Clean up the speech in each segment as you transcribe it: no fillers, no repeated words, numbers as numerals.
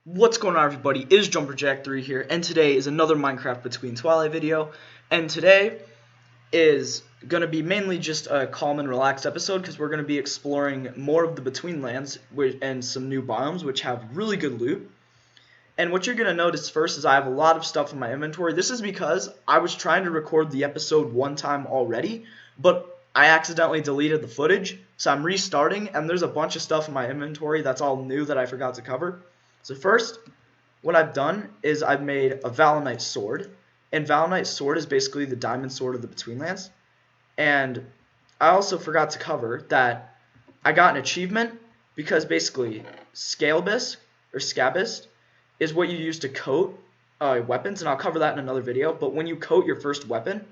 What's going on, everybody? It is JumperJack3 here, and today is another Minecraft Between Twilight video. And today is going to be mainly just a calm and relaxed episode because we're going to be exploring more of the Between lands and some new biomes which have really good loot. And what you're going to notice first is I have a lot of stuff in my inventory. This is because I was trying to record the episode one time already, but I accidentally deleted the footage, so I'm restarting, and there's a bunch of stuff in my inventory that's all new that I forgot to cover. So first, what I've done is I've made a Valonite sword, and Valonite sword is basically the diamond sword of the Betweenlands. And I also forgot to cover that I got an achievement because basically Scalebist or Scabist is what you use to coat weapons, and I'll cover that in another video. But when you coat your first weapon,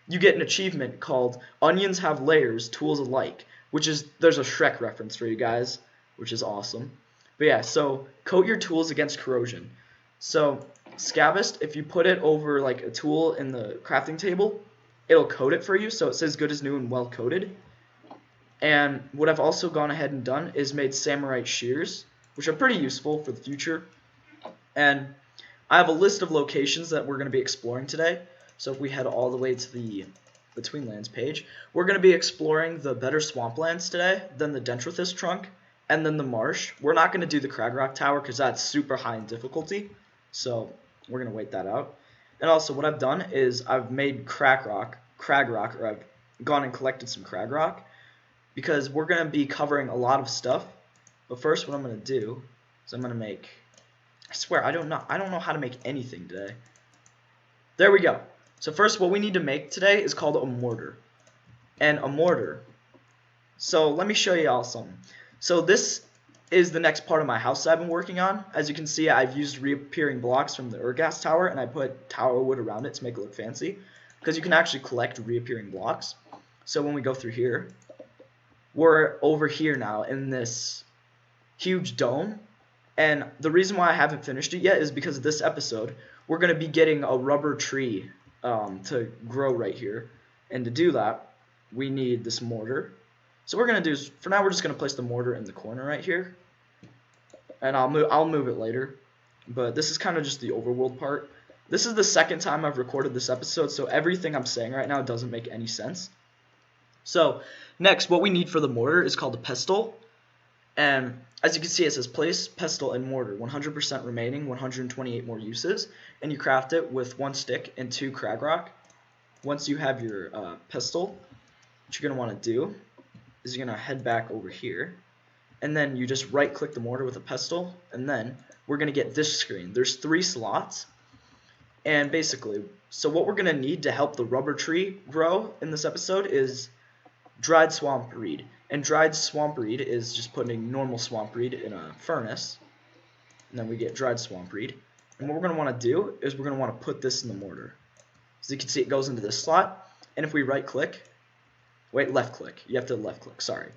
you get an achievement called Onions Have Layers, Tools Alike, which is, there's a Shrek reference for you guys, which is awesome. But yeah, so coat your tools against corrosion. So Scabist, if you put it over like a tool in the crafting table, it'll coat it for you, so it says good as new and well coated. And what I've also gone ahead and done is made Samurai shears, which are pretty useful for the future. And I have a list of locations that we're going to be exploring today. So if we head all the way to the Betweenlands page, we're going to be exploring the better swamplands today, then the Dentrithus trunk, and then the marsh. We're not going to do the Cragrock Tower because that's super high in difficulty, so we're going to wait that out. And also what I've done is I've made Cragrock, or I've gone and collected some Cragrock because we're going to be covering a lot of stuff. But first what I'm going to do is I'm going to make, I swear I don't know how to make anything today. There we go. So first what we need to make today is called a mortar. And a mortar, so let me show you all something. So this is the next part of my house that I've been working on. As you can see, I've used reappearing blocks from the Urgas tower, and I put tower wood around it to make it look fancy, because you can actually collect reappearing blocks. So when we go through here, we're over here now in this huge dome, and the reason why I haven't finished it yet is because of this episode. We're going to be getting a rubber tree to grow right here, and to do that, we need this mortar. So what we're going to do is, for now, we're just going to place the mortar in the corner right here. And I'll move it later. But this is kind of just the overworld part. This is the second time I've recorded this episode, so everything I'm saying right now doesn't make any sense. So, next, what we need for the mortar is called a pestle. And as you can see, it says place, pestle, and mortar. 100% remaining, 128 more uses. And you craft it with 1 stick and 2 Cragrock. Once you have your pestle, what you're going to want to do is you're going to head back over here, and then you just right click the mortar with a pestle, and then we're going to get this screen. There's 3 slots, and basically, so what we're going to need to help the rubber tree grow in this episode is dried swamp reed. And dried swamp reed is just putting normal swamp reed in a furnace, and then we get dried swamp reed. And what we're going to want to do is we're going to want to put this in the mortar. So you can see it goes into this slot, and if we right click, wait, left click. You have to left click, sorry.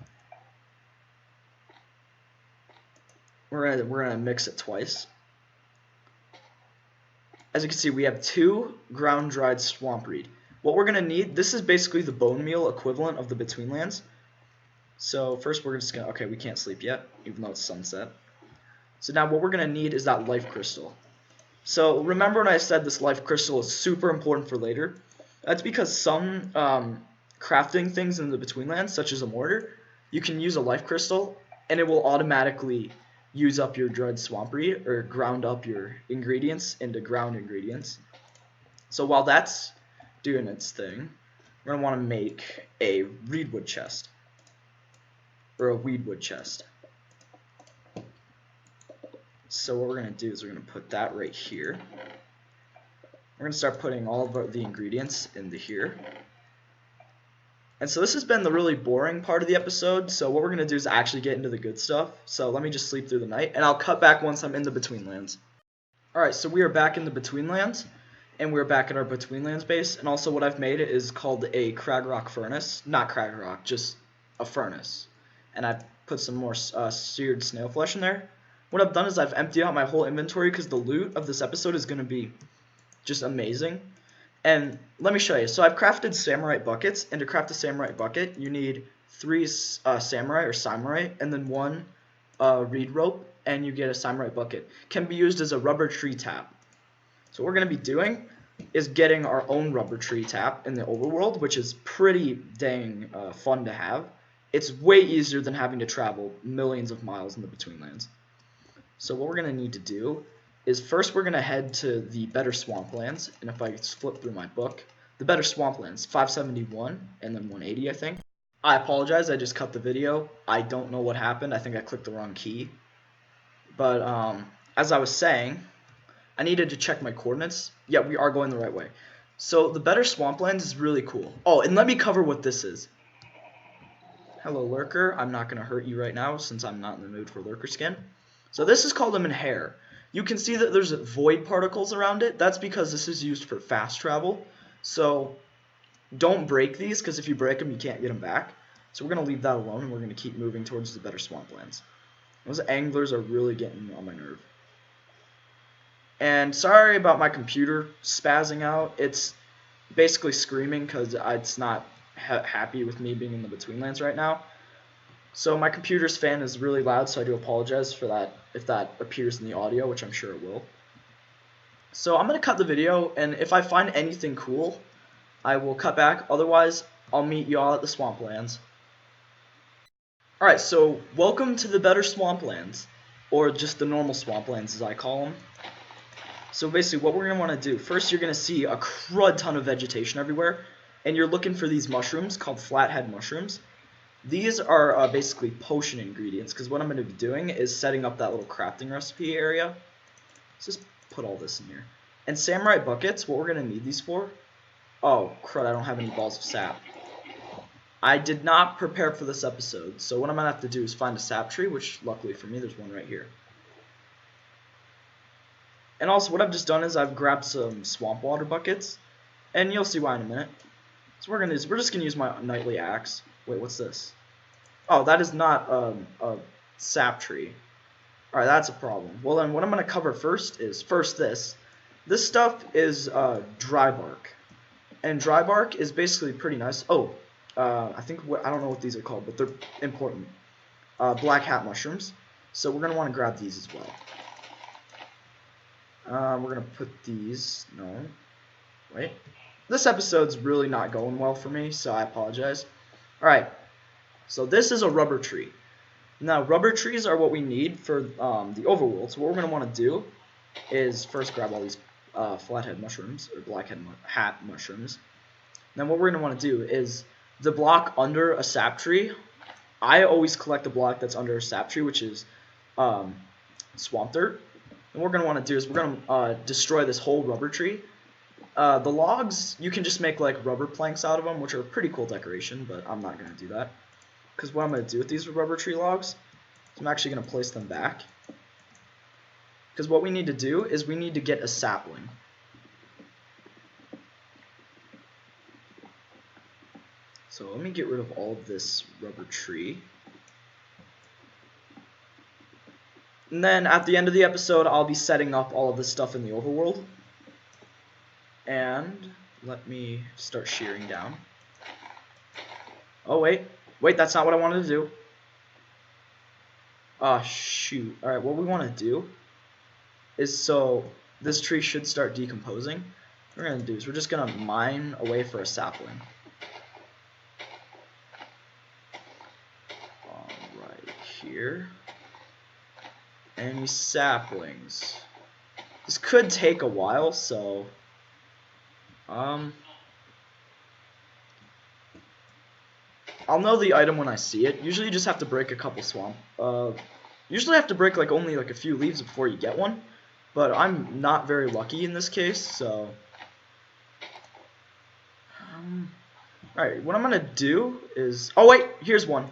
We're gonna mix it twice. As you can see, we have 2 ground dried swamp reed. What we're gonna need, this is basically the bone meal equivalent of the Betweenlands. So first we're just gonna, okay, we can't sleep yet, even though it's sunset. So now what we're gonna need is that life crystal. So remember when I said this life crystal is super important for later? That's because some crafting things in the Betweenlands, such as a mortar, you can use a life crystal, and it will automatically use up your dried swamp reed, or ground up your ingredients into ground ingredients. So while that's doing its thing, we're going to want to make a reedwood chest, or a weedwood chest. So what we're going to do is we're going to put that right here. We're going to start putting all of the ingredients into here. And so this has been the really boring part of the episode, so what we're going to do is actually get into the good stuff. So let me just sleep through the night, and I'll cut back once I'm in the Betweenlands. Alright, so we are back in the Betweenlands, and we're back at our Betweenlands base, and also what I've made is called a Cragrock furnace. Not Cragrock, just a furnace. And I've put some more seared snail flesh in there. What I've done is I've emptied out my whole inventory because the loot of this episode is going to be just amazing. And let me show you. So I've crafted samurai buckets, and to craft a samurai bucket, you need 3 samurai, and then 1 reed rope. and you get a Samurai bucket. Can be used as a rubber tree tap. So what we're going to be doing is getting our own rubber tree tap in the overworld, which is pretty dang fun to have. It's way easier than having to travel millions of miles in the Betweenlands. So what we're going to need to do is first we're going to head to the Better Swamplands, and if I flip through my book, the Better Swamplands, 571 and then 180, I think. I apologize, I just cut the video. I don't know what happened. I think I clicked the wrong key. But as I was saying, I needed to check my coordinates. Yeah, we are going the right way. So the Better Swamplands is really cool. Oh, and let me cover what this is. Hello, Lurker. I'm not going to hurt you right now since I'm not in the mood for Lurker skin. So this is called a Menhair. You can see that there's void particles around it. That's because this is used for fast travel. So don't break these, because if you break them, you can't get them back. So we're going to leave that alone, and we're going to keep moving towards the Better Swamplands. Those anglers are really getting on my nerve. And sorry about my computer spazzing out. It's basically screaming because it's not happy with me being in the Betweenlands right now. So my computer's fan is really loud, so I do apologize for that if that appears in the audio, which I'm sure it will. So I'm going to cut the video, and if I find anything cool, I will cut back. Otherwise, I'll meet y'all at the Swamplands. Alright, so welcome to the Better Swamplands, or just the normal Swamplands as I call them. So basically what we're going to want to do, first you're going to see a crud ton of vegetation everywhere, and you're looking for these mushrooms called flathead mushrooms. These are basically potion ingredients, because what I'm going to be doing is setting up that little crafting recipe area. Let's just put all this in here. And samurai buckets, what we're going to need these for? Oh, crud, I don't have any balls of sap. I did not prepare for this episode, so what I'm going to have to do is find a sap tree, which luckily for me, there's one right here. And also, what I've just done is I've grabbed some swamp water buckets, and you'll see why in a minute. So we're just going to use my nightly axe. Wait, what's this? Oh, that is not a sap tree. Alright, that's a problem. Well, then what I'm going to cover first is, this. This stuff is dry bark. And dry bark is basically pretty nice. Oh, I don't know what these are called, but they're important. Black hat mushrooms. So we're going to want to grab these as well. We're going to put these, no, wait. This episode's really not going well for me, so I apologize. Alright, so this is a rubber tree. Now, rubber trees are what we need for the overworld. So what we're going to want to do is first grab all these flathead mushrooms, or black hat mushrooms. Then what we're going to want to do is the block under a sap tree. I always collect the block that's under a sap tree, which is swamp dirt. And what we're going to want to do is we're going to destroy this whole rubber tree. The logs, you can just make like rubber planks out of them, which are a pretty cool decoration, but I'm not going to do that. Because what I'm going to do with these rubber tree logs is I'm actually going to place them back. Because what we need to do is we need to get a sapling. So let me get rid of all of this rubber tree. And then at the end of the episode, I'll be setting up all of this stuff in the overworld. And let me start shearing down. Oh, wait, that's not what I wanted to do. Oh, shoot. Alright, what we want to do is, so this tree should start decomposing. What we're going to do is we're just going to mine away for a sapling. Alright, here. Any saplings? This could take a while, so I'll know the item when I see it. Usually you just have to break a couple swamp. Usually have to break like only like a few leaves before you get one, but I'm not very lucky in this case, so alright, what I'm gonna do is, oh wait, here's one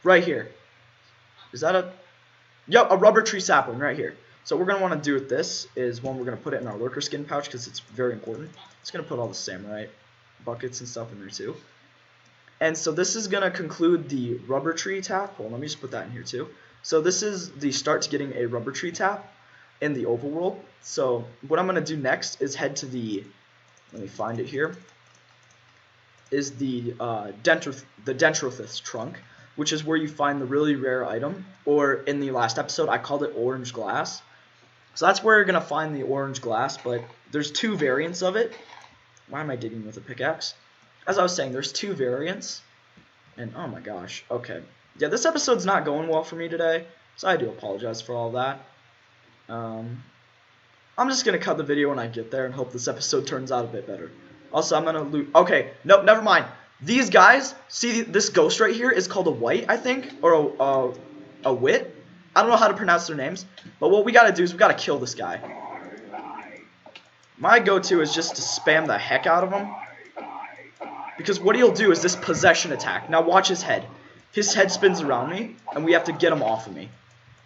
right here. Is that a, yep, a rubber tree sapling right here. So what we're going to want to do with this is, one, we're going to put it in our lurker skin pouch because it's very important. It's going to put all the samurai buckets and stuff in there too. And so this is going to conclude the rubber tree tap. Hold on, let me just put that in here too. So this is the start to getting a rubber tree tap in the overworld. So what I'm going to do next is head to the, let me find it here, is the Dentrothus trunk. which is where you find the really rare item, or in the last episode I called it orange glass. So that's where you're going to find the orange glass, but there's two variants of it. Why am I digging with a pickaxe? As I was saying, there's two variants, and oh my gosh, okay. Yeah, this episode's not going well for me today, so I do apologize for all that. I'm just going to cut the video when I get there and hope this episode turns out a bit better. Also, I'm going to loot. Okay, no, never mind. These guys, see this ghost right here is called a white, I think, or a wit. I don't know how to pronounce their names, but what we got to do is we got to kill this guy. My go-to is just to spam the heck out of him, because what he'll do is this possession attack. Now watch his head. His head spins around me, and we have to get him off of me.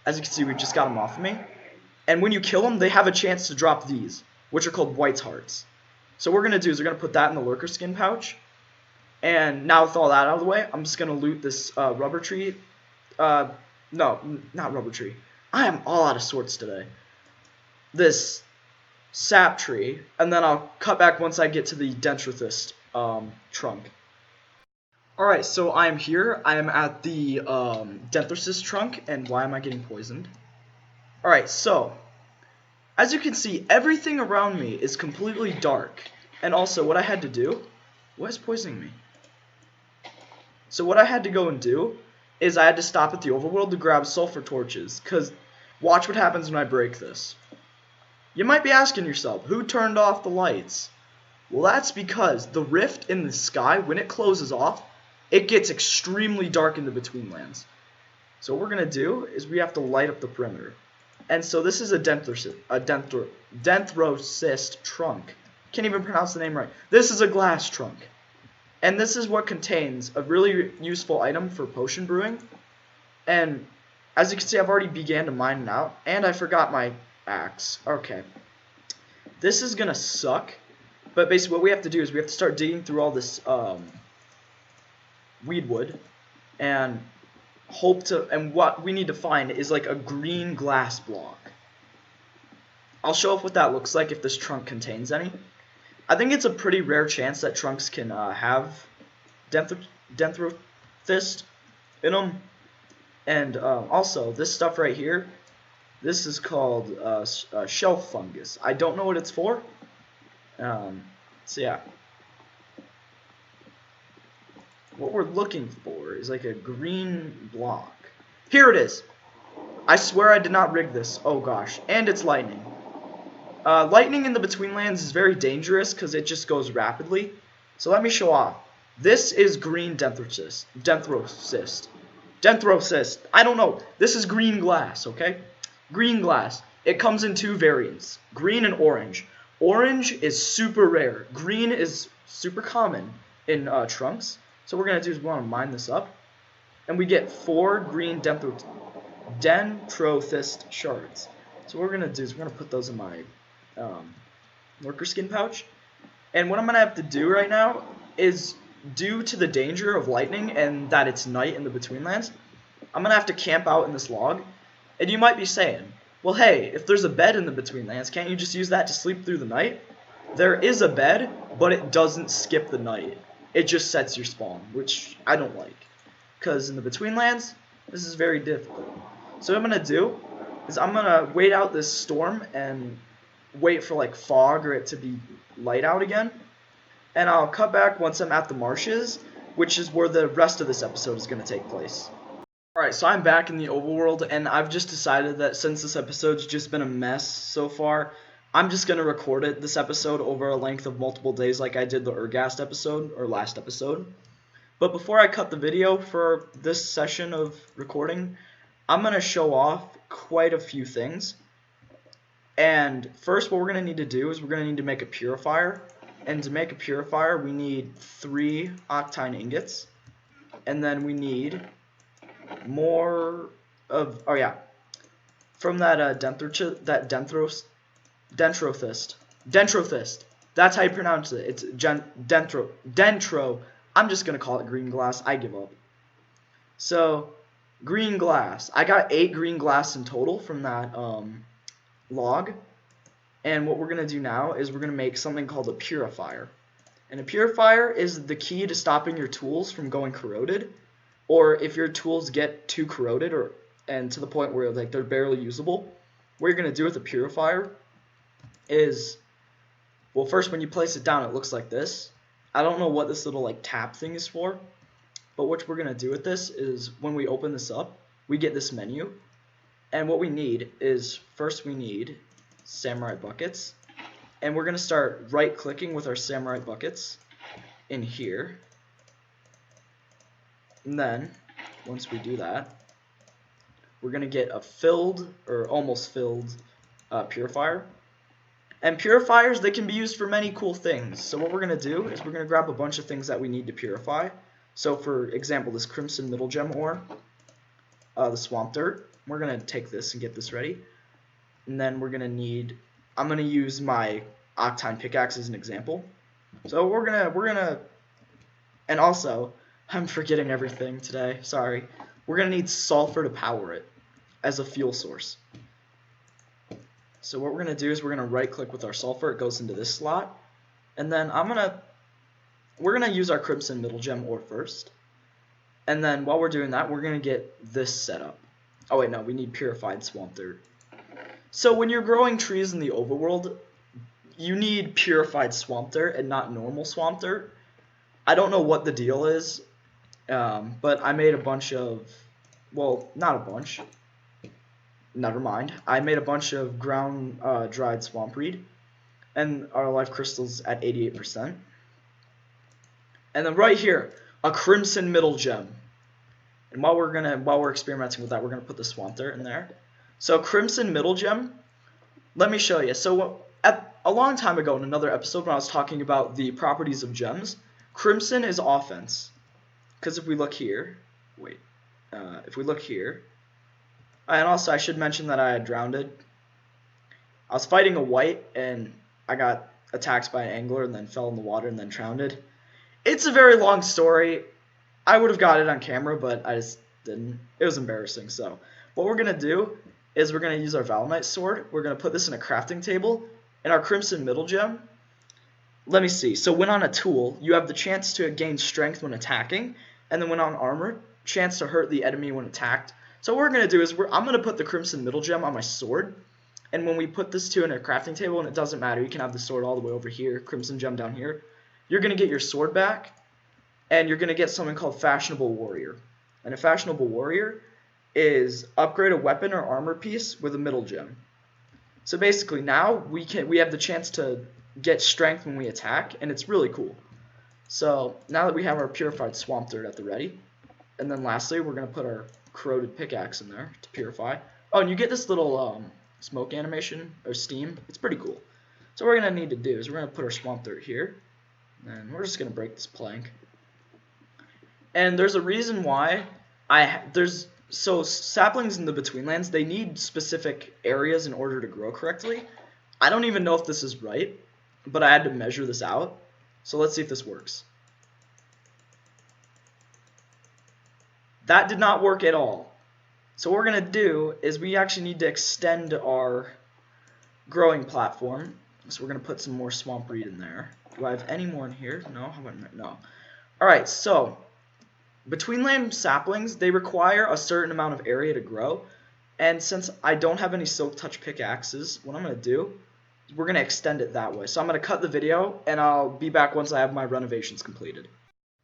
As you can see, we just got him off of me. And when you kill them, they have a chance to drop these, which are called White's Hearts. So what we're going to do is we're going to put that in the lurker skin pouch. And now with all that out of the way, I'm just going to loot this rubber tree. No, not rubber tree. I am all out of sorts today. This sap tree. And then I'll cut back once I get to the Dendrothist trunk. Alright, so I am here. I am at the Dendrothist trunk. And why am I getting poisoned? Alright, so, as you can see, everything around me is completely dark. And also, what I had to do, what is poisoning me? So what I had to go and do, is I had to stop at the overworld to grab sulfur torches. Because, watch what happens when I break this. You might be asking yourself, who turned off the lights? Well, that's because the rift in the sky, when it closes off, it gets extremely dark in the Betweenlands. So what we're going to do, is we have to light up the perimeter. And so this is a Dendrothist trunk. Can't even pronounce the name right. This is a glass trunk. And this is what contains a really useful item for potion brewing. And as you can see, I've already began to mine it out. And I forgot my axe. Okay. This is going to suck. But basically what we have to do is we have to start digging through all this weed wood. And what we need to find is like a green glass block. I'll show off what that looks like if this trunk contains any. I think it's a pretty rare chance that trunks can have Dendrothist in them. And also, this stuff right here, this is called shelf fungus. I don't know what it's for. So yeah. What we're looking for is like a green block. Here it is. I swear I did not rig this. Oh gosh. And it's lightning. Lightning in the Betweenlands is very dangerous because it just goes rapidly. So let me show off. This is green Dendrothist. I don't know. This is green glass, okay? Green glass. It comes in two variants. Green and orange. Orange is super rare. Green is super common in trunks. So what we're going to do is we want to mine this up. And we get 4 green Dendrothist shards. So what we're going to do is we're going to put those in my lurker skin pouch. And what I'm going to have to do right now is, due to the danger of lightning and that it's night in the Betweenlands, I'm going to have to camp out in this log. And you might be saying, well, hey, if there's a bed in the Betweenlands, can't you just use that to sleep through the night? There is a bed, but it doesn't skip the night. It just sets your spawn, which I don't like. Because in the Betweenlands, this is very difficult. So what I'm going to do is I'm going to wait out this storm and wait for like fog or it to be light out again. And I'll cut back once I'm at the marshes, which is where the rest of this episode is going to take place. Alright, so I'm back in the overworld, and I've just decided that since this episode's just been a mess so far, I'm just going to record this episode over a length of multiple days like I did the Ergast episode, or last episode. But before I cut the video for this session of recording, I'm going to show off quite a few things. And first, what we're going to need to do is we're going to need to make a purifier. And to make a purifier, we need 3 octine ingots. And then we need more of, oh yeah, from that Dendrothist. That's how you pronounce it. It's Dendro. I'm just gonna call it green glass. I give up. So, green glass. I got 8 green glass in total from that log. And what we're gonna do now is we're gonna make something called a purifier. And a purifier is the key to stopping your tools from going corroded, or if your tools get too corroded and to the point where like they're barely usable, what you're gonna do with a purifier is, well, first when you place it down, it looks like this. I don't know what this little like tap thing is for, but what we're gonna do with this is when we open this up, we get this menu, and what we need is, first we need samurai buckets, and we're gonna start right clicking with our samurai buckets in here, and then once we do that, we're gonna get a filled or almost filled purifier. And purifiers, they can be used for many cool things. So what we're gonna do is we're gonna grab a bunch of things that we need to purify. So for example, this crimson middle gem ore, the swamp dirt, we're gonna take this and get this ready. And then we're gonna need, I'm gonna use my octine pickaxe as an example. So we're gonna, and also, I'm forgetting everything today, sorry. We're gonna need sulfur to power it as a fuel source. So what we're gonna do is we're gonna right click with our sulfur, it goes into this slot, and then we're gonna use our crimson middle gem ore first. And then while we're doing that, we're gonna get this set up. Oh wait, no, we need purified swamp dirt. So when you're growing trees in the overworld, you need purified swamp dirt and not normal swamp dirt. I don't know what the deal is, but I made a bunch of, well, not a bunch. Never mind. I made a bunch of ground dried swamp reed, and our life crystals at 88%. And then right here, a crimson middle gem. And while we're experimenting with that, we're gonna put the swamp dirt in there. So crimson middle gem, let me show you. So a long time ago in another episode when I was talking about the properties of gems, crimson is offense. Because if we look here, if we look here, and also I should mention that I had drowned. I was fighting a white and I got attacked by an angler and then fell in the water and then drowned. It's a very long story. I would have got it on camera, but I just didn't. It was embarrassing. So what we're going to do is we're going to use our Valonite sword. We're going to put this in a crafting table. And our crimson middle gem, let me see. So when on a tool, you have the chance to gain strength when attacking. And then when on armor, chance to hurt the enemy when attacked. So what we're going to do is I'm going to put the crimson middle gem on my sword. And when we put this two in a crafting table, and it doesn't matter, you can have the sword all the way over here, crimson gem down here. You're going to get your sword back, and you're going to get something called Fashionable Warrior. And a Fashionable Warrior is upgrade a weapon or armor piece with a middle gem. So basically now we have the chance to get strength when we attack, and it's really cool. So now that we have our purified swamp dirt at the ready, and then lastly we're going to put our corroded pickaxe in there to purify. Oh, and you get this little smoke animation or steam. It's pretty cool. So what we're going to need to do is we're going to put our swamp dirt here, and we're just going to break this plank. And there's a reason why so saplings in the Betweenlands, they need specific areas in order to grow correctly. I don't even know if this is right, but I had to measure this out. So let's see if this works. That did not work at all. So what we're going to do is we actually need to extend our growing platform. So we're going to put some more swamp reed in there. Do I have any more in here? No? How about no? Alright, so Betweenland saplings, they require a certain amount of area to grow. And since I don't have any silk touch pickaxes, what I'm going to do is we're going to extend it that way. So I'm going to cut the video, and I'll be back once I have my renovations completed.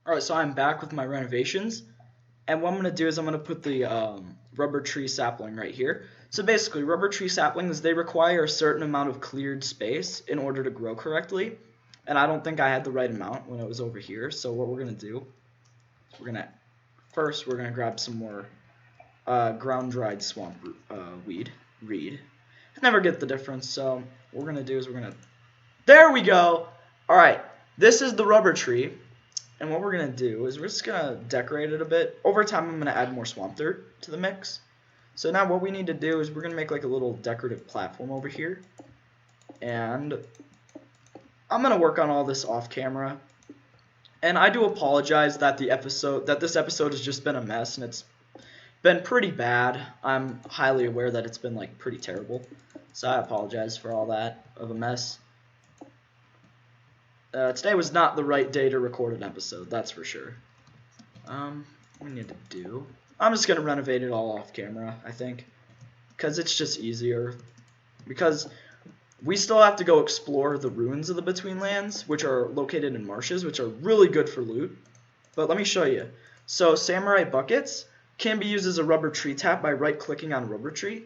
Alright, so I'm back with my renovations. And what I'm going to do is I'm going to put the rubber tree sapling right here. So basically, rubber tree saplings, they require a certain amount of cleared space in order to grow correctly. And I don't think I had the right amount when it was over here. So what we're going to do, we're going to grab some more ground dried swamp reed. I never get the difference. So what we're going to do is there we go. All right, this is the rubber tree. And what we're going to do is we're just going to decorate it a bit. Over time, I'm going to add more swamp dirt to the mix. So now what we need to do is we're going to make like a little decorative platform over here. And I'm going to work on all this off camera. And I do apologize that this episode has just been a mess and it's been pretty bad. I'm highly aware that it's been like pretty terrible. So I apologize for all that of a mess. Today was not the right day to record an episode, that's for sure. what we need to do, I'm just going to renovate it all off camera, I think, because it's just easier, because we still have to go explore the ruins of the Between Lands, which are located in marshes, which are really good for loot. But let me show you. So samurai buckets can be used as a rubber tree tap by right-clicking on rubber tree.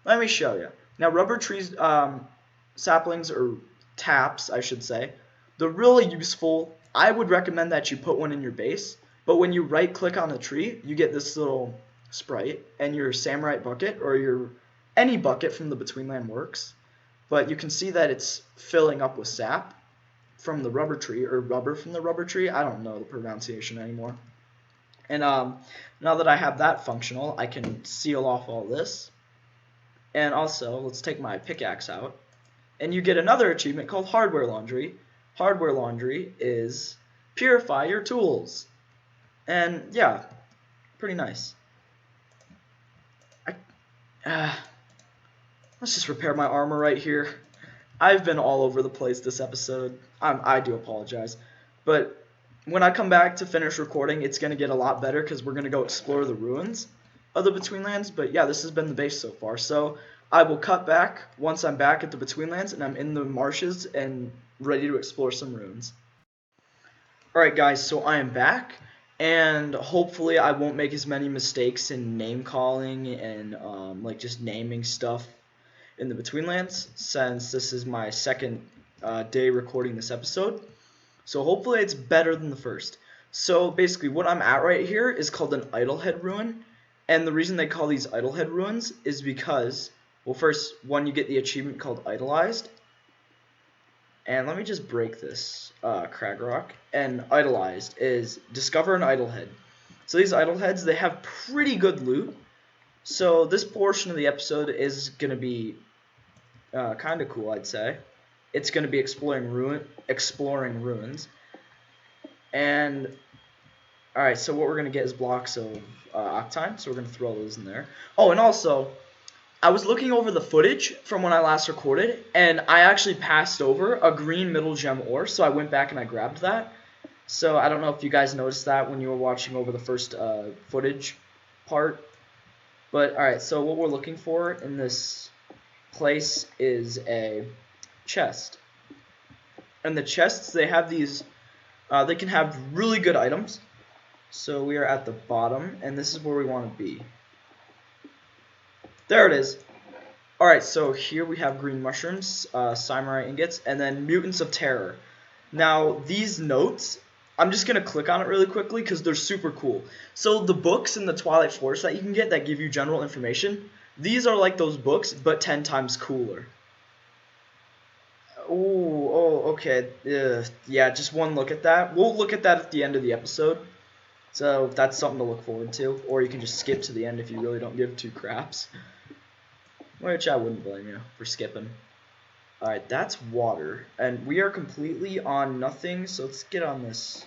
Let me show you. Now rubber trees, saplings, or taps, I should say, they're really useful. I would recommend that you put one in your base. But when you right-click on the tree, you get this little sprite, and your samurai bucket or your any bucket from the Between Land works. But you can see that it's filling up with sap from the rubber tree, or rubber from the rubber tree. I don't know the pronunciation anymore. And now that I have that functional, I can seal off all this. And also, let's take my pickaxe out. And you get another achievement called Hardware Laundry. Hardware Laundry is purify your tools. And yeah, pretty nice. Let's just repair my armor right here. I've been all over the place this episode. I do apologize. But when I come back to finish recording, it's going to get a lot better because we're going to go explore the ruins of the Between Lands. But yeah, this has been the base so far. So I will cut back once I'm back at the Between Lands and I'm in the marshes and ready to explore some ruins. Alright guys, so I am back. And hopefully I won't make as many mistakes in name calling and like just naming stuff in the Between Lands, since this is my second day recording this episode. So hopefully it's better than the first. So basically what I'm at right here is called an Idlehead Ruin. And the reason they call these Idlehead Ruins is because, well, first, one, you get the achievement called Idolized. And let me just break this crag rock. And Idolized is discover an Idlehead. So these Idleheads, they have pretty good loot. So this portion of the episode is going to be kind of cool, I'd say. It's going to be exploring ruins. And alright, so what we're going to get is blocks of octine. So we're going to throw those in there. Oh, and also, I was looking over the footage from when I last recorded, and I actually passed over a green middle gem ore, so I went back and I grabbed that. So I don't know if you guys noticed that when you were watching over the first footage part. But alright, so what we're looking for in this place is a chest. And the chests, they have these, they can have really good items. So we are at the bottom, and this is where we want to be. There it is. Alright, so here we have green mushrooms, samurai ingots, and then mutants of terror. Now, these notes, I'm just going to click on it really quickly because they're super cool. So the books in the Twilight Forest that you can get that give you general information, these are like those books, but 10 times cooler. Oh, okay. Yeah, just one look at that. We'll look at that at the end of the episode. So that's something to look forward to. Or you can just skip to the end if you really don't give two craps. Which I wouldn't blame you for skipping. Alright, that's water. And we are completely on nothing, so let's get on this.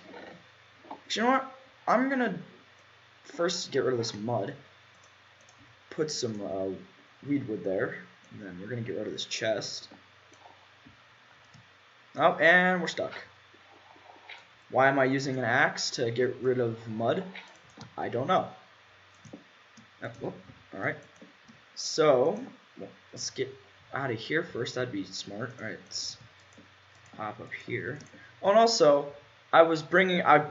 You know what? I'm going to first get rid of this mud. Put some weed wood there. And then we're going to get rid of this chest. Oh, and we're stuck. Why am I using an axe to get rid of mud? I don't know. Oh, alright. So, let's get out of here first. That'd be smart. Alright, let's hop up here. Oh, and also, I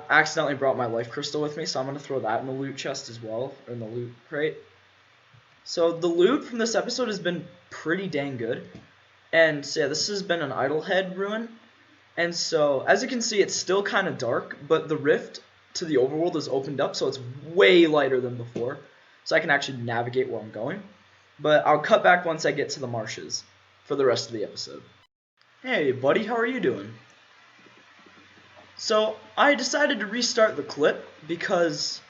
accidentally brought my life crystal with me, so I'm going to throw that in the loot chest as well, or in the loot crate. So, the loot from this episode has been pretty dang good. And so, yeah, this has been an Idlehead ruin. And so, as you can see, it's still kind of dark, but the rift to the overworld is opened up, so it's way lighter than before. So I can actually navigate where I'm going. But I'll cut back once I get to the marshes for the rest of the episode. Hey, buddy, how are you doing? So, I decided to restart the clip because,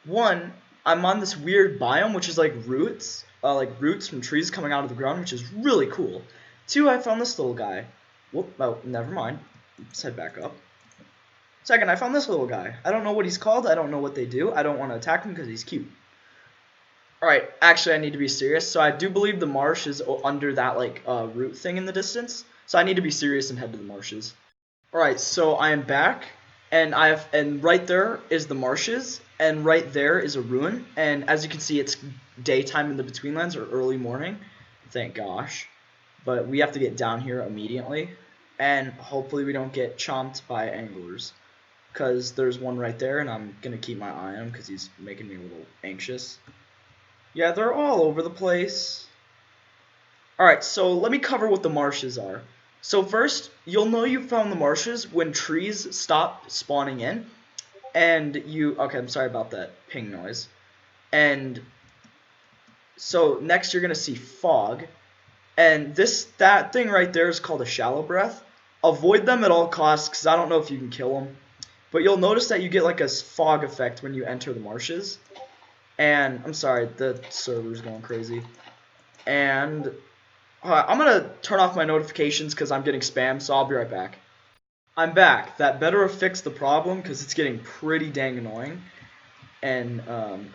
one, I'm on this weird biome, which is like roots from trees coming out of the ground, which is really cool. Two, I found this little guy. Whoop, oh, never mind. Let's head back up. Second, I found this little guy. I don't know what he's called. I don't know what they do. I don't want to attack him because he's cute. Alright, actually I need to be serious. So I do believe the marsh is under that like root thing in the distance. So I need to be serious and head to the marshes. Alright, so I am back. and right there is the marshes, and right there is a ruin. And as you can see, it's daytime in the between lands, or early morning. Thank gosh. But we have to get down here immediately, and hopefully we don't get chomped by anglers, because there's one right there, and I'm gonna keep my eye on him because he's making me a little anxious. Yeah, they're all over the place. Alright, so let me cover what the marshes are. So first, you'll know you found the marshes when trees stop spawning in, and okay, I'm sorry about that ping noise. And so next you're gonna see fog, and that thing right there is called a shallow breath. Avoid them at all costs, because I don't know if you can kill them. But you'll notice that you get like a fog effect when you enter the marshes. And I'm sorry, the server's going crazy. And I'm going to turn off my notifications because I'm getting spam, so I'll be right back. I'm back. That better have fixed the problem because it's getting pretty dang annoying. And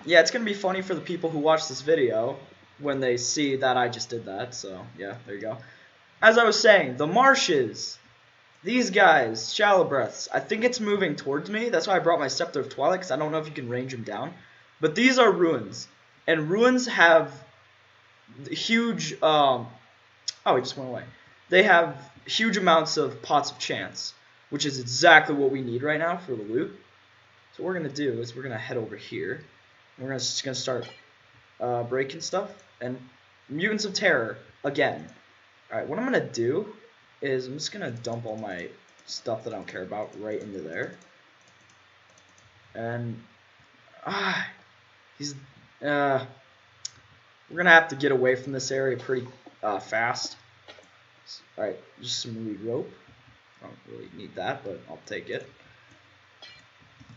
yeah, it's going to be funny for the people who watch this video when they see that I just did that. So yeah, there you go. As I was saying, the marshes. These guys, shallow breaths. I think it's moving towards me. That's why I brought my Scepter of Twilight, because I don't know if you can range them down. But these are ruins. And ruins have huge oh, he just went away. They have huge amounts of pots of chance, which is exactly what we need right now for the loot. So what we're going to do is we're going to head over here. And we're just going to start breaking stuff. And Mutants of Terror, again. Alright, what I'm going to do is I'm just going to dump all my stuff that I don't care about right into there. And, we're going to have to get away from this area pretty fast. Alright, just some reed rope. I don't really need that, but I'll take it.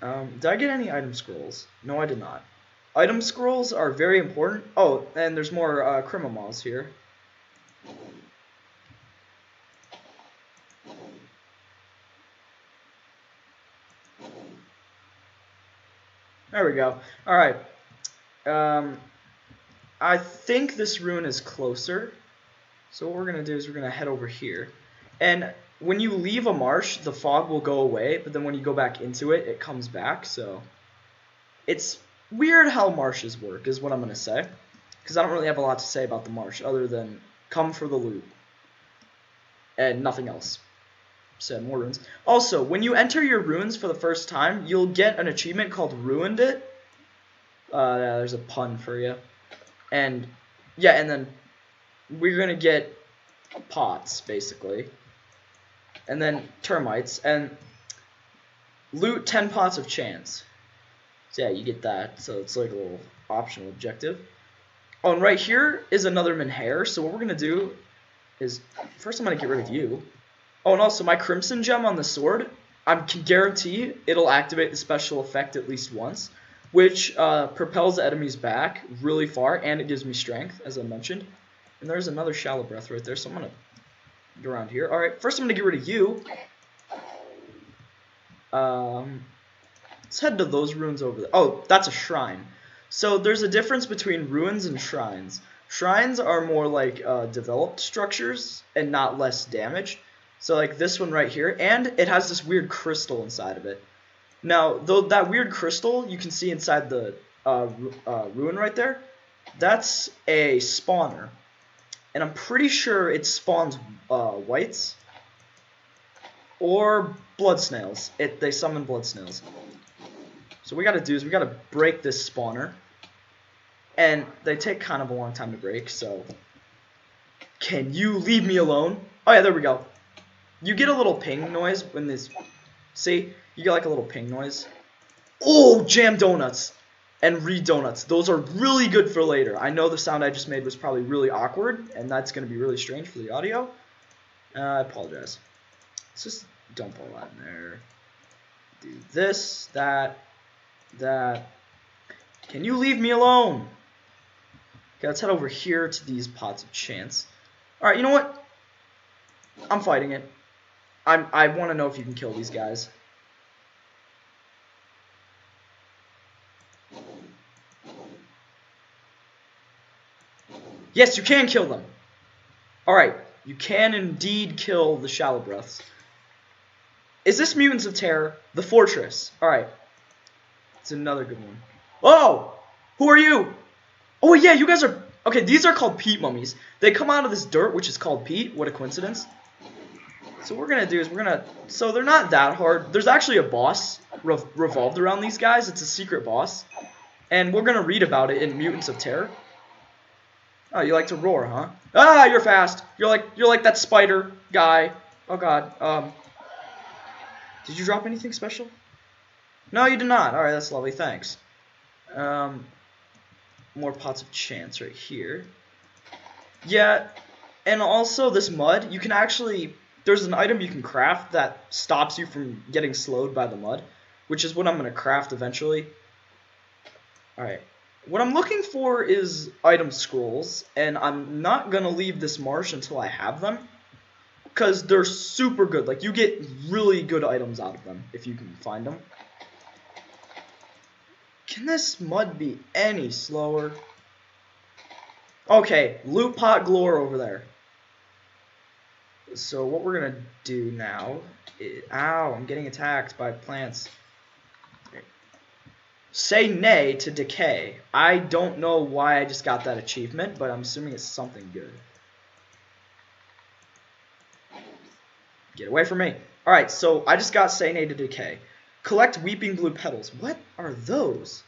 Did I get any item scrolls? No, I did not. Item scrolls are very important. Oh, and there's more Crimimals here. There we go. Alright. I think this ruin is closer. So what we're going to do is we're going to head over here. And when you leave a marsh, the fog will go away. But then when you go back into it, it comes back. So it's weird how marshes work is what I'm going to say. Because I don't really have a lot to say about the marsh other than come for the loot. And nothing else. So more ruins. Also, when you enter your ruins for the first time, you'll get an achievement called Ruined It. Yeah, there's a pun for you. And yeah, and then we're going to get pots, basically. And then termites. And loot 10 pots of chance. So yeah, you get that. So it's like a little optional objective. Oh, and right here is another Menhir. So what we're going to do is, first I'm going to get rid of you. Oh, and also my Crimson Gem on the sword, I can guarantee it'll activate the special effect at least once, which propels the enemies back really far, and it gives me strength, as I mentioned. And there's another Shallow Breath right there, so I'm going to go around here. Alright, first I'm going to get rid of you. Let's head to those ruins over there. Oh, that's a shrine. So there's a difference between ruins and shrines. Shrines are more like developed structures and not less damaged. So like this one right here, and it has this weird crystal inside of it. Now, though that weird crystal you can see inside the ruin right there, that's a spawner. And I'm pretty sure it spawns whites or blood snails. They summon blood snails. So what we gotta do is we gotta break this spawner. And they take kind of a long time to break, so can you leave me alone? Oh yeah, there we go. You get a little ping noise when this... See? You get like a little ping noise. Oh, jam donuts and reed donuts. Those are really good for later. I know the sound I just made was probably really awkward, and that's going to be really strange for the audio. I apologize. Let's just dump all that in there. Do this, that. Can you leave me alone? Okay, let's head over here to these pots of chance. Alright, you know what? I'm fighting it. I want to know if you can kill these guys. Yes, you can kill them. Alright, you can indeed kill the Shallow Breaths. Is this Mutants of Terror? The Fortress. Alright. It's another good one. Oh! Who are you? Oh, yeah, you guys are... Okay, these are called peat mummies. They come out of this dirt, which is called peat. What a coincidence. So what we're going to do is we're going to... So they're not that hard. There's actually a boss revolved around these guys. It's a secret boss. And we're going to read about it in Mutants of Terror. Oh, you like to roar, huh? Ah, you're fast. You're like that spider guy. Oh, God. Did you drop anything special? No, you did not. Alright, that's lovely. Thanks. More pots of chance right here. Yeah, and also this mud, you can actually... There's an item you can craft that stops you from getting slowed by the mud, which is what I'm going to craft eventually. Alright. What I'm looking for is item scrolls, and I'm not going to leave this marsh until I have them, because they're super good. Like, you get really good items out of them if you can find them. Can this mud be any slower? Okay, loot pot galore over there. So what we're going to do now is... Ow, I'm getting attacked by plants. Say nay to decay. I don't know why I just got that achievement, but I'm assuming it's something good. Get away from me. Alright, so I just got say nay to decay. Collect weeping blue petals. What are those?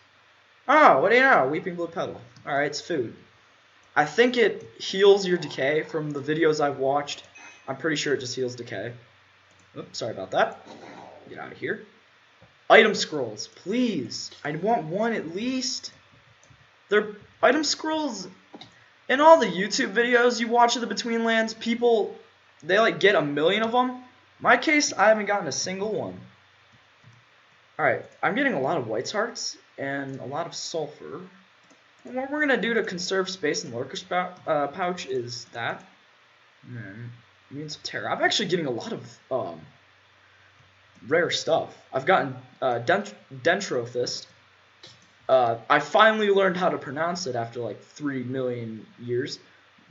Oh, what do you know? Weeping blue petal. Alright, it's food. I think it heals your decay from the videos I've watched. I'm pretty sure it just heals decay. Oops, sorry about that. Get out of here. Item scrolls, please. I want one at least. They're item scrolls. In all the YouTube videos you watch of the Betweenlands, people, they like get 1,000,000 of them. In my case, I haven't gotten a single one. Alright, I'm getting a lot of whites hearts and a lot of sulfur. And what we're going to do to conserve space in the lurker's pouch is that. And then, Mutants of Terror. I'm actually getting a lot of rare stuff. I've gotten Dentrothist. I finally learned how to pronounce it after like 3 million years.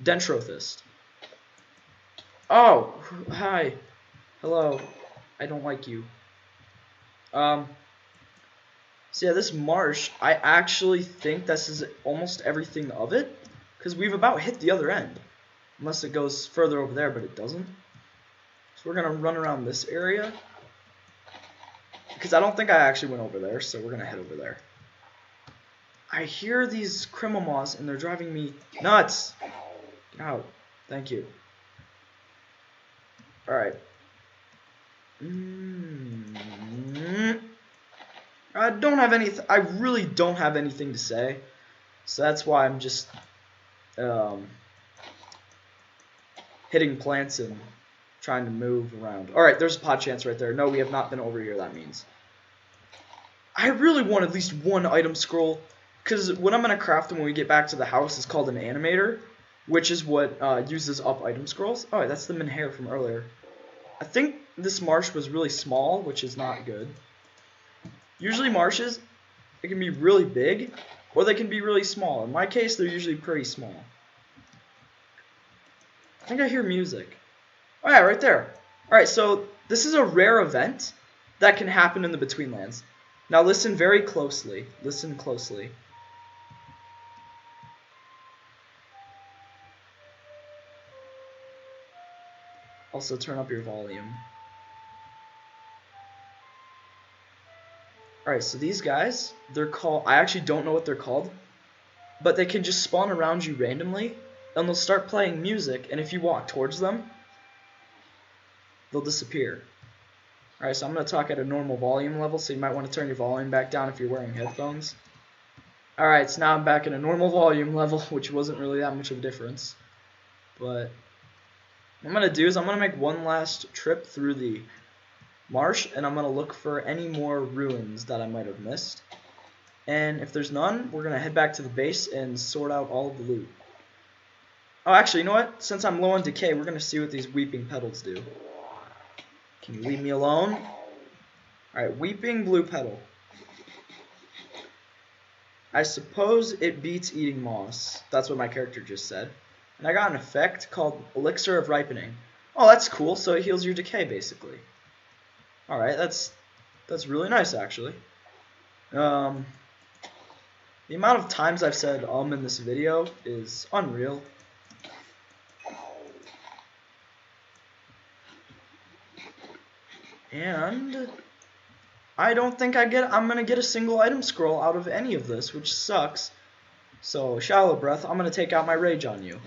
Dentrothist. Oh, hi. Hello. I don't like you. So yeah, this marsh, I actually think this is almost everything of it, because we've about hit the other end. Unless it goes further over there, but it doesn't. So we're going to run around this area. Because I don't think I actually went over there, so we're going to head over there. I hear these criminal moths, and they're driving me nuts. Get out. Thank you. Alright. I really don't have anything to say. So that's why I'm just hitting plants and trying to move around. Alright, there's a pot chance right there. No, we have not been over here, that means. I really want at least one item scroll, because what I'm going to craft when we get back to the house is called an animator, which is what uses up item scrolls. Oh, that's the Menhair from earlier. I think this marsh was really small, which is not good. Usually marshes, they can be really big, or they can be really small. In my case, they're usually pretty small. I think I hear music. Oh yeah, right there. Alright, so this is a rare event that can happen in the Betweenlands. Now listen very closely. Listen closely. Also turn up your volume. Alright, so these guys, they're called, I actually don't know what they're called, but they can just spawn around you randomly, and they'll start playing music, and if you walk towards them, they'll disappear. Alright, so I'm going to talk at a normal volume level, so you might want to turn your volume back down if you're wearing headphones. Alright, so now I'm back at a normal volume level, which wasn't really that much of a difference. But what I'm going to do is I'm going to make one last trip through the marsh, and I'm going to look for any more ruins that I might have missed. And if there's none, we're going to head back to the base and sort out all of the loot. Oh, actually, you know what? Since I'm low on decay, we're going to see what these weeping petals do. Can you leave me alone? Alright, weeping blue petal. I suppose it beats eating moss. That's what my character just said. And I got an effect called Elixir of Ripening. Oh, that's cool. So it heals your decay, basically. Alright, that's really nice, actually. The amount of times I've said in this video is unreal. And I don't think I'm gonna get a single item scroll out of any of this, which sucks. So, Shallow Breath, I'm gonna take out my rage on you.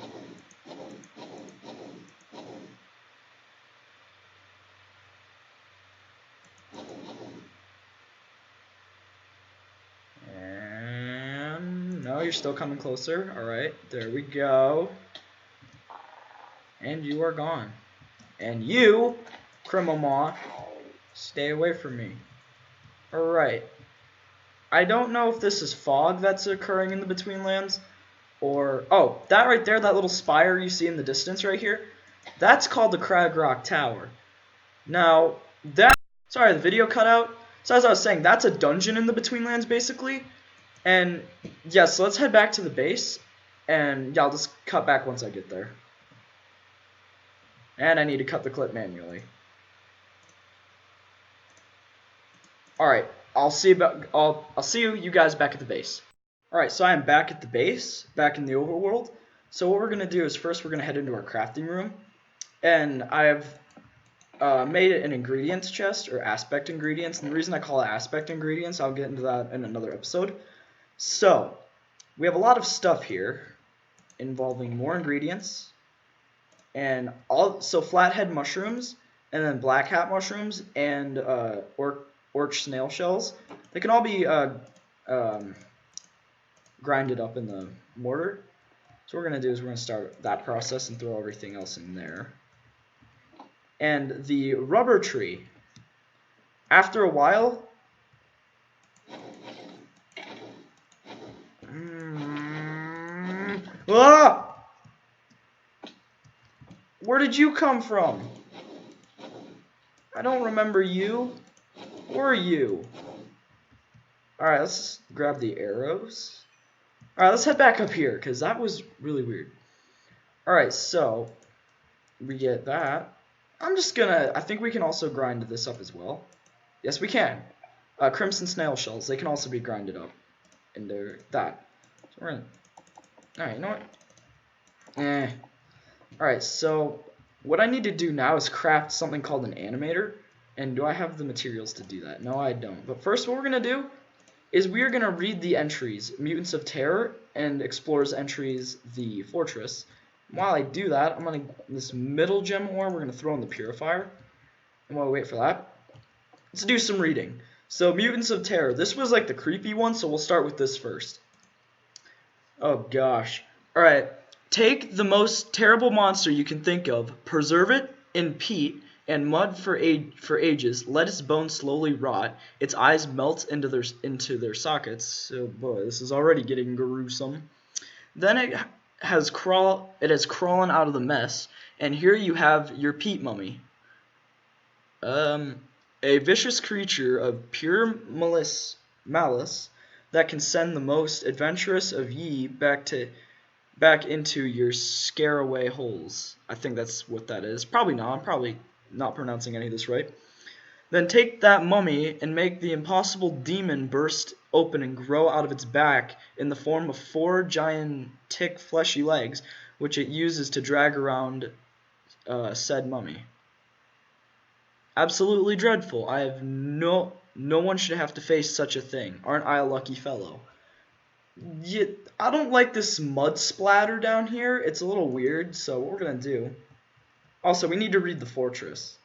And no, you're still coming closer. Alright, there we go. And you are gone. And you, Krimomaw, stay away from me. Alright. I don't know if this is fog that's occurring in the Betweenlands, or... Oh, that right there, that little spire you see in the distance right here, that's called the Crag Rock Tower. Now, that... Sorry, the video cut out. So as I was saying, that's a dungeon in the Betweenlands, basically. And, yeah, so let's head back to the base, and, yeah, I'll just cut back once I get there. And I need to cut the clip manually. Alright, I'll see you guys back at the base. Alright, so I am back at the base, back in the overworld. So what we're going to do is first we're going to head into our crafting room. And I've made an ingredients chest, or aspect ingredients. And the reason I call it aspect ingredients, I'll get into that in another episode. So, we have a lot of stuff here involving more ingredients. And so flathead mushrooms, and then black hat mushrooms, and orc snail shells. They can all be grinded up in the mortar. So what we're going to do is we're going to start that process and throw everything else in there. And the rubber tree, after a while... Ah! Where did you come from? I don't remember you. Or you. Alright, let's grab the arrows. Alright, let's head back up here, because that was really weird. Alright, so we get that. I think we can also grind this up as well. Yes, we can. Crimson snail shells, they can also be grinded up into that. So we're gonna... Alright, you know what? Alright, so what I need to do now is craft something called an animator. And do I have the materials to do that? No, I don't. But first what we're going to do is we are going to read the entries, Mutants of Terror, and Explorers entries, the Fortress. And while I do that, I'm going to, this middle gem ore, we're going to throw in the Purifier. And while we wait for that, let's do some reading. So, Mutants of Terror. This was like the creepy one, so we'll start with this first. Oh, gosh. Alright. Take the most terrible monster you can think of, preserve it in peat and mud for ages, let its bones slowly rot, its eyes melt into their sockets. Oh boy, this is already getting gruesome. Then it has crawled out of the mess, and here you have your peat mummy. A vicious creature of pure malice that can send the most adventurous of ye back into your scareaway holes. I think that's what that is. Probably not. I'm probably not pronouncing any of this right. Then take that mummy and make the impossible demon burst open and grow out of its back in the form of 4 gigantic fleshy legs, which it uses to drag around said mummy. Absolutely dreadful. No one should have to face such a thing. Aren't I a lucky fellow? Yeah, I don't like this mud splatter down here. It's a little weird, so what we're going to do... Also, we need to read the Fortress.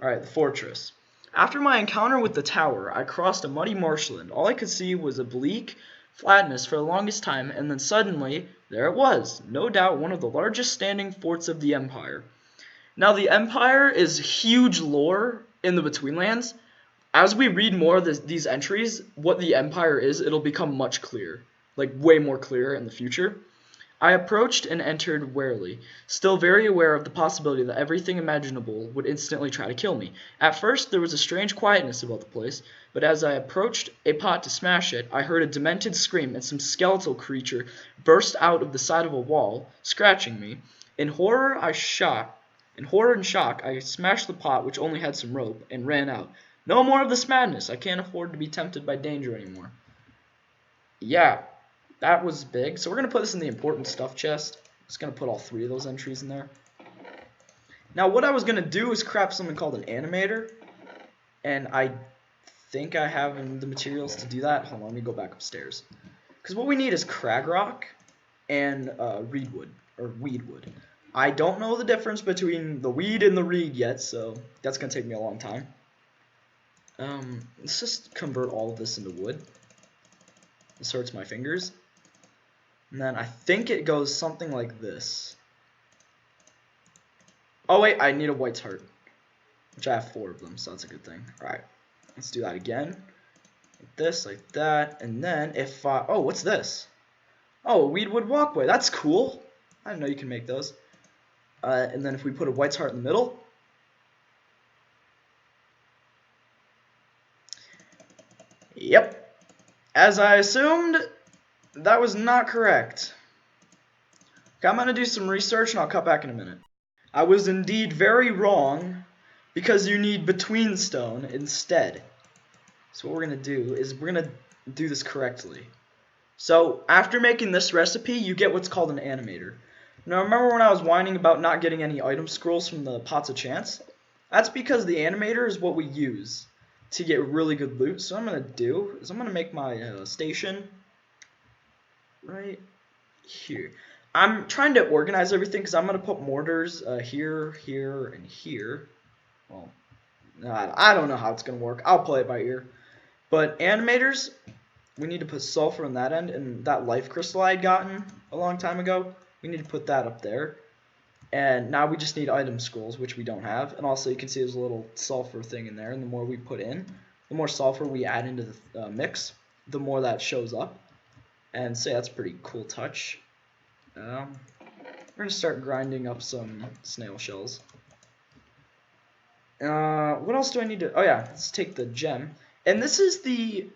Alright, the Fortress. After my encounter with the tower, I crossed a muddy marshland. All I could see was a bleak flatness for the longest time, and then suddenly, there it was. No doubt one of the largest standing forts of the Empire. Now, the Empire is huge lore in the Betweenlands. As we read more of these entries, what the Empire is, it'll become much clearer. Like, way more clear in the future. I approached and entered warily, still very aware of the possibility that everything imaginable would instantly try to kill me. At first, there was a strange quietness about the place, but as I approached a pot to smash it, I heard a demented scream and some skeletal creature burst out of the side of a wall, scratching me. In horror, I shot In horror and shock, I smashed the pot, which only had some rope, and ran out. No more of this madness. I can't afford to be tempted by danger anymore. Yeah, that was big. So we're going to put this in the important stuff chest. Just going to put all 3 of those entries in there. Now, what I was going to do is craft something called an animator. And I think I have the materials to do that. Hold on, let me go back upstairs. Because what we need is crag rock and reedwood, or weedwood. I don't know the difference between the weed and the reed yet, so that's going to take me a long time. Let's just convert all of this into wood. This hurts my fingers. And then I think it goes something like this. Oh wait, I need a white's heart, which I have 4 of them, so that's a good thing. Alright, let's do that again. Like this, like that, and then if oh, what's this? Oh, a weedwood walkway. That's cool. I didn't know you can make those. And then if we put a white's heart in the middle. Yep. As I assumed, that was not correct. Okay, I'm going to do some research and I'll cut back in a minute. I was indeed very wrong because you need between stone instead. So what we're going to do is we're going to do this correctly. So after making this recipe, you get what's called an animator. Now remember when I was whining about not getting any item scrolls from the Pots of Chance? That's because the animator is what we use to get really good loot. So what I'm going to do is I'm going to make my station right here. I'm trying to organize everything because I'm going to put mortars here, here, and here. Well, I don't know how it's going to work. I'll play it by ear. But animators, we need to put sulfur on that end, and that life crystal I had gotten a long time ago, we need to put that up there. And now we just need item scrolls, which we don't have. And also you can see there's a little sulfur thing in there, and the more we put in, the more sulfur we add into the mix, the more that shows up. And so that's a pretty cool touch. We're going to start grinding up some snail shells. What else do I need to... Oh yeah, let's take the gem. And this is the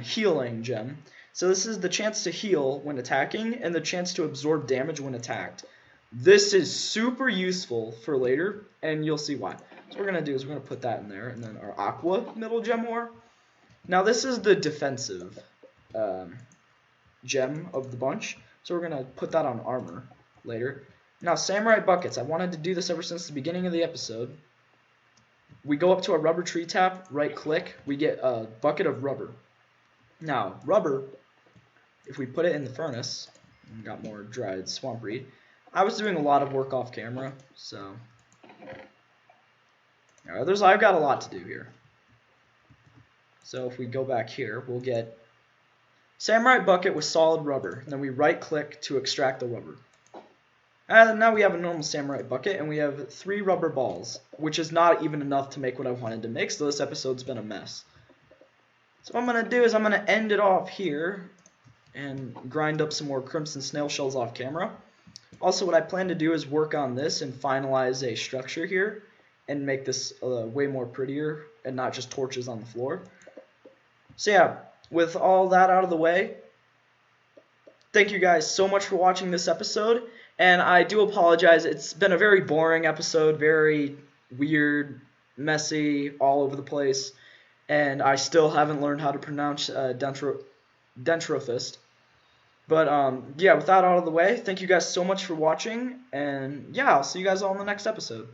healing gem. So this is the chance to heal when attacking and the chance to absorb damage when attacked. This is super useful for later, and you'll see why. So what we're going to do is we're going to put that in there, and then our aqua middle gem ore. Now this is the defensive gem of the bunch. So we're going to put that on armor later. Now samurai buckets. I wanted to do this ever since the beginning of the episode. We go up to a rubber tree tap, right click, we get a bucket of rubber. Now, rubber, if we put it in the furnace, we got more dried swamp reed. I was doing a lot of work off camera, so I've got a lot to do here. So if we go back here, we'll get samurai bucket with solid rubber. And then we right click to extract the rubber. And now we have a normal samurai bucket, and we have 3 rubber balls, which is not even enough to make what I wanted to make, so this episode's been a mess. So what I'm going to do is I'm going to end it off here, and grind up some more crimson snail shells off camera. Also, what I plan to do is work on this and finalize a structure here, and make this way more prettier, and not just torches on the floor. So yeah, with all that out of the way, thank you guys so much for watching this episode. And I do apologize, it's been a very boring episode, very weird, messy, all over the place. And I still haven't learned how to pronounce Dentrophist. But yeah, with that out of the way, thank you guys so much for watching. And yeah, I'll see you guys all in the next episode.